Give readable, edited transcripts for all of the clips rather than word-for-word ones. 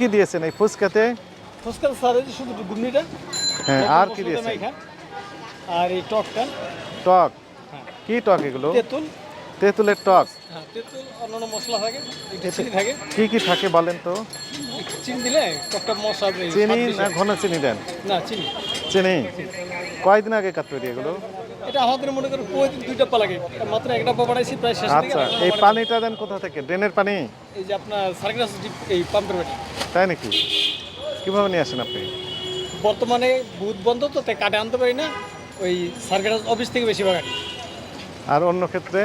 কি দিয়েছেন এই ফুচকাতে? ফুচকা স্যার এই যে শুধু ঘুগনিটা, হ্যাঁ, আর কি দিয়েছেন? আর এই টকটা। টক? হ্যাঁ। কি টক এগুলো? তেঁতুল। তেঁতুলের টক? হ্যাঁ, তেঁতুল, অন্যান্য মশলা থাকে, একটু চিনি থাকে। কি কি থাকে বলেন তো? একটু চিনি দিলে টকটা মশলা চিনি না ঘন চিনি দেন? না, চিনি। চিনি? কয়দিন আগে কাট তৈরি এগুলো? এটা আমাদের মনে করেন প্রতিদিন 2 ডাব্বা লাগে, মাত্র 1 ডাব্বা বানাইছি প্রায় শেষ দিকে। আচ্ছা, এই পানিটা দেন কোথা থেকে? ড্রেনের পানি? এই যে আপনার সার্কিট এই পাম্পের বাড়ি। তাই নাকি? কিভাবে নিয়ে আসেন আপনি? বর্তমানে বুথ বন্ধ তো, তাই কাটে আনতে পারি না, ওই সার্কিট অফিস থেকে বেশিরভাগ আনি। আর অন্য ক্ষেত্রে?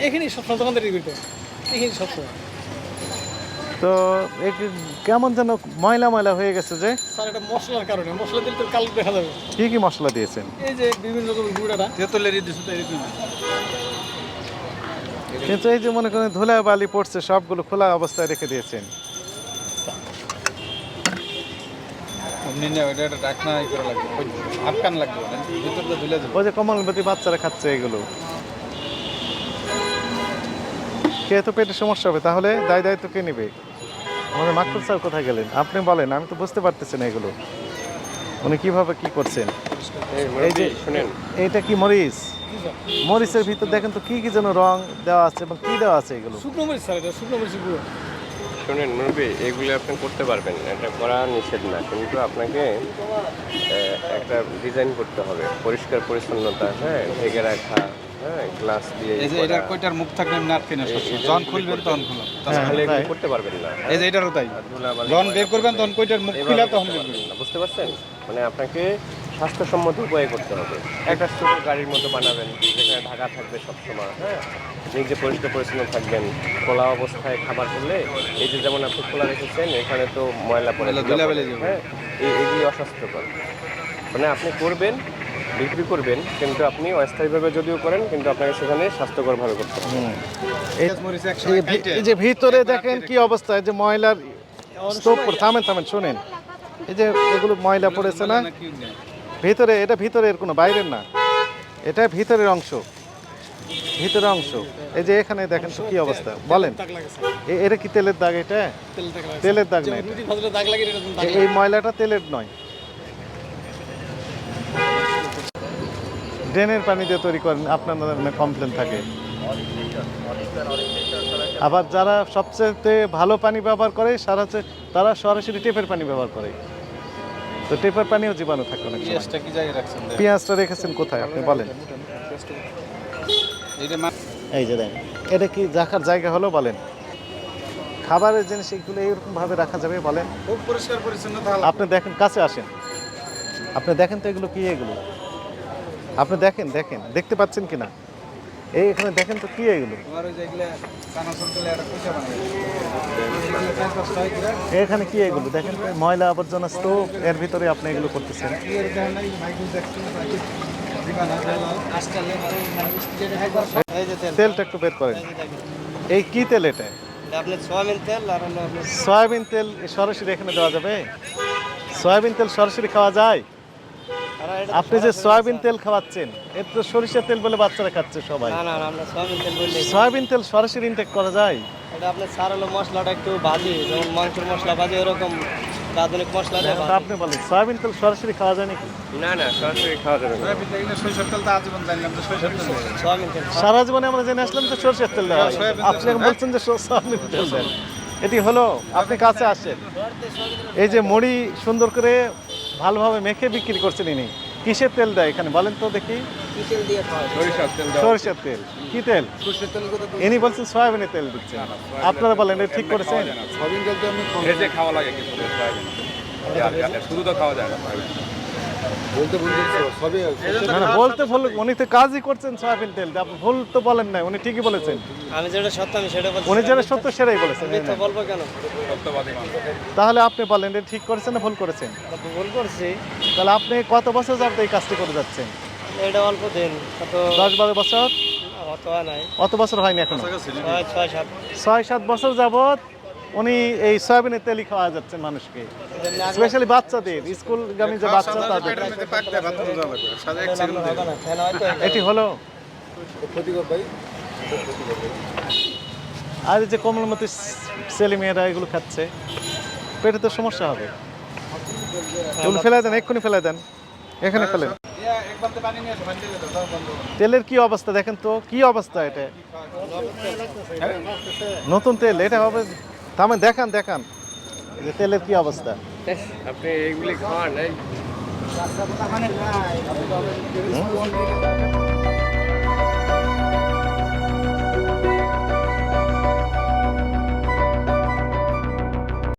এখানেই সবসময় দোকানদারি করতে, এখানে সবসময়। তো কেমন যেন ময়লা ময়লা হয়ে গেছে যে? স্যার এটা মশলার কারণে, মশলা দিলে তো কালো দেখা যাবে। কি কি মশলা দিয়েছেন? এই যে বিভিন্ন রকমের গুঁড়াটা তেঁতুলের দিচ্ছে, তাই এরকম। কিন্তু এই যে মনে করেন ধুলা বালি পড়ছে, সবগুলো খোলা অবস্থায় রেখে দিয়েছেন। ওই যে কমলবতী বাচ্চারা খাচ্ছে এগুলো, খেয়ে তো পেটে সমস্যা হবে। তাহলে দায় দায়িত্ব কে নেবে? আমাদের মাকসুদ স্যার কোথায় গেলেন? আপনি বলেন, আমি তো বুঝতে পারতেছি না এগুলো উনি কিভাবে কি করছেন। এই যে শুনেন, এইটা কি মরিচ? মরিচের ভিতর দেখেন তো কি কি যেন রং দেওয়া আছে এবং কি দেওয়া আছে এগুলো? শুকনো মরিচ স্যার, এটা শুকনো মরিচের গুঁড়ো। শুনেন মুরব্বী, এগুলি আপনি করতে পারবেন, এটা করা নিষেধ না, কিন্তু আপনাকে একটা ডিজাইন করতে হবে, পরিষ্কার পরিচ্ছন্নতা, হ্যাঁ, ঢেকে রাখা, হ্যাঁ, গ্লাস দিয়ে এই যে এটা কয়টার মুখ থাকলে এমনি আটকে না, যখন খুলবেন তখন খুলো, তাহলে এগুলো করতে পারবেন না। এই যে এটারও তাই, যখন বের করবেন তখন কয়টার মুখ খুলে তখন বের করবেন। বুঝতে পারছেন? মানে আপনাকে স্বাস্থ্যসম্মত উপায়ে করতে হবে। একটা ছোট গাড়ির মতো বানাবেন, যেখানে ঢাকা থাকবে সবসময়, হ্যাঁ, নিজে পরিষ্কার পরিচ্ছন্ন থাকবেন। খোলা অবস্থায় খাবার করলে, এই যে যেমন আপনি খোলা রেখেছেন, এখানে তো ময়লা পড়ে, হ্যাঁ, এগুলি অস্বাস্থ্যকর। মানে আপনি করবেন, বিক্রি করবেন, কিন্তু আপনি অস্থায়ীভাবে যদিও করেন, কিন্তু আপনাকে সেখানে স্বাস্থ্যকরভাবে করতে হবে। এই যে ভিতরে দেখেন কি অবস্থা, এই যে ময়লার স্তূপ। থামেন থামেন, শোনেন, এই যে এগুলো ময়লা পড়েছে না ভিতরে, এটা ভিতরের কোনো বাইরের না, এটা ভিতরের অংশ, ভিতরের অংশ। এই যে এখানে দেখেন তো কি অবস্থা, বলেন এটা কি তেলের দাগ? এটা তেলের দাগ না, এই ময়লাটা তেলের নয়, ড্রেনের পানি দিয়ে তৈরি করেন, আপনার কমপ্লেন থাকে। আবার যারা সবচেয়ে ভালো পানি ব্যবহার করে তারা সরাসরি টেপের পানি ব্যবহার করে, তো টেপের পানিও জীবাণু থাকে অনেক সময়। পেঁয়াজটা রেখেছেন কোথায় আপনি বলেন? এই যে দেখেন, এটা কি রাখার জায়গা হলো বলেন? খাবারের জিনিস এগুলো এইরকম ভাবে রাখা যাবে বলেন? খুব পরিষ্কার পরিচ্ছন্ন। আপনি দেখেন, কাছে আসেন, আপনি দেখেন তো এগুলো কি, এগুলো আপনি দেখেন, দেখেন দেখতে পাচ্ছেন কিনা, এই এখানে দেখেন তো কি এগুলো, এখানে কি এগুলো দেখেন, ময়লা আবর্জনা স্তূপ, এর ভিতরে আপনি এগুলো করতেছেন। তেলটা একটু বের করেন, এই কি তেল? এটা সয়াবিন তেল। সরাসরি এখানে দেওয়া যাবে? সয়াবিন তেল সরাসরি খাওয়া যায়? আপনি যে সয়াবিন তেল খাওয়াচ্ছেন, এর তো সরিষার তেল বলে বাচ্চারা খাচ্ছে সবাই। সয়াবিন তেল সরাসরি ইনটেক করা যায়? এটা আপনার স্যার হলো মশলাটা একটু ভাজি, যেমন মাংসের মশলা ভাজি, এরকম আধুনিক মশলা দিয়ে ভাজি। আপনি বলেন সয়াবিন তেল সরাসরি খাওয়া যায় নাকি? না না, সরাসরি খাওয়া যাবে না। সরিষার তেল তো আজীবন জানলাম, তো সরিষার তেল সয়াবিন তেল সারা জীবনে আমরা জেনে আসলাম যে সরষের তেল দেওয়া হয়। আপনি এখন বলছেন যে সয়াবিন তেল দেন, এটি হলো? আপনি কাছে আসেন, এই যে মুড়ি সুন্দর করে ভালোভাবে মেখে বিক্রি করছেন ইনি, কিসের তেল দেয় এখানে বলেন তো দেখি? সরিষার তেল। কি তেল? ইনি বলছেন সয়াবিনের তেল দিচ্ছেন, আপনারা বলেন এটা ঠিক করেছেন? খাওয়া লাগে, কিন্তু শুধু তো খাওয়া যায় না। বলতে ভুল, উনি তো কাজই করছেন সয়াবিন তেল, আপনি ভুল তো বলেন না, উনি ঠিকই বলেছেন। আমি যেটা সত্য আমি সেটা বলছি, উনি যেটা সত্য সেটাই বলেছেন। মিথ্যা বলবো কেন? তাহলে আপনি বলেন এটা ঠিক করেছেন না ভুল করেছেন? ভুল করছি। তাহলে আপনি কত বছর যাবত এই কাজটি করে যাচ্ছেন? এটা অল্প দিন, কত 10-12 বছর? অত হয় নাই, অত বছর হয়নি এখনো? 6-7। 6-7 বছর যাবত উনি এই সয়াবিনের তেলই খাওয়া যাচ্ছেন মানুষকে, স্পেশালি বাচ্চাদের, স্কুলগামী যে বাচ্চা তাদের। এটি হলো? আর এই যে কোমলমতি ছেলে মেয়েরা এগুলো খাচ্ছে, পেটে তো সমস্যা হবে। এগুলো ফেলে দেন, এক্ষুনি ফেলে দেন, এখানে ফেলেন। তেলের কি অবস্থা দেখেন তো, কি অবস্থা এটা? নতুন তেল এটা হবে? থামেন, দেখান দেখান এই যে তেলের কি অবস্থা। আপনি এইগুলি খাওয়ান, এই